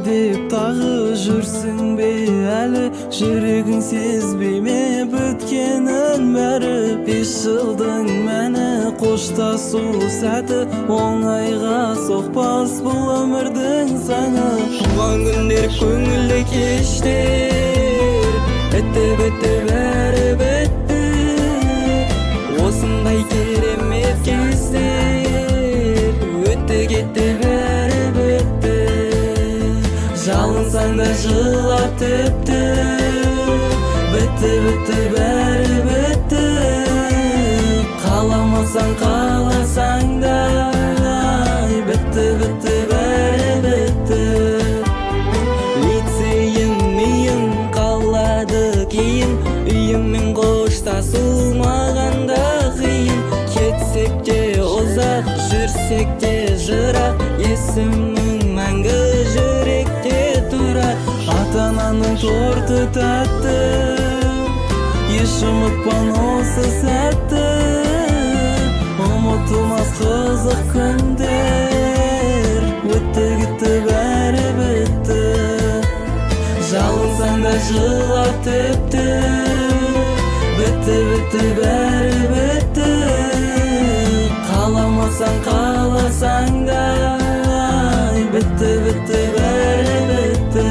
деп тағы жүрсің бе әлі, жүрегің сезбей ме бүткенін бәрі? 5 жылдың мәні қоштасу сәті, оңайға соқпас бұл өмірдің заңы. Туған күндер көңілді кештер, бітті бәрі бітті. Осындай керемет кездер өтті кетті бәрі бітті. Жалынсаң да жылап тіпті, бітті бәрі бітті. Қаламасаң қаласаң да, бітті бәрі бітті. Лицейім үйім қалады кейін, үйіммен қоштасу маған да қиын. Кетсек те ұзақ, жүрсек те жырақ, есімің мәңгі жүректе тұрар. Ата-ананың торты тәтті, еш ұмытпан осы сәтті. Ұмытылмас қызық күндер өтті кетті бәрі бітті. Жалынсаң да жылап тіпті, бітті бәрі бітті. Қаламасаң қаласаң да, бітті бәрі бітті.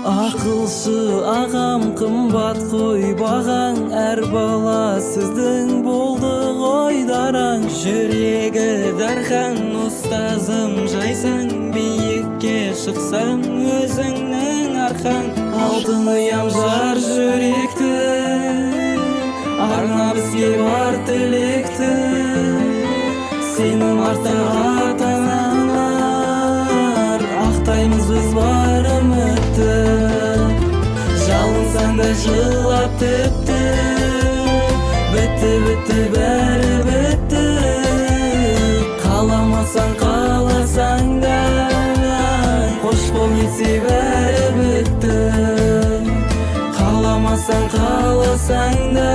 Ақылшы ағам қымбат қой бағаң, әр бала сіздің болды ғой дараң. Жүрегі дархан ұстазым жайсаң, биікке шықсаң өзіңнің арқаң. Алтын ұям жар жүректі, арна бізге бар тілекті. Сенің артта ата-аналар, ақтаймыз біз бар үмітті. Жалынсаң да жылап тіпті, бітті бәрі бітті. Қаламасаң қаласаң да, қош бол кетсе бәрі бітті. Қаламасаң қаласаң да,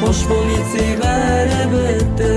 қош бол кетсе бәрі бітті.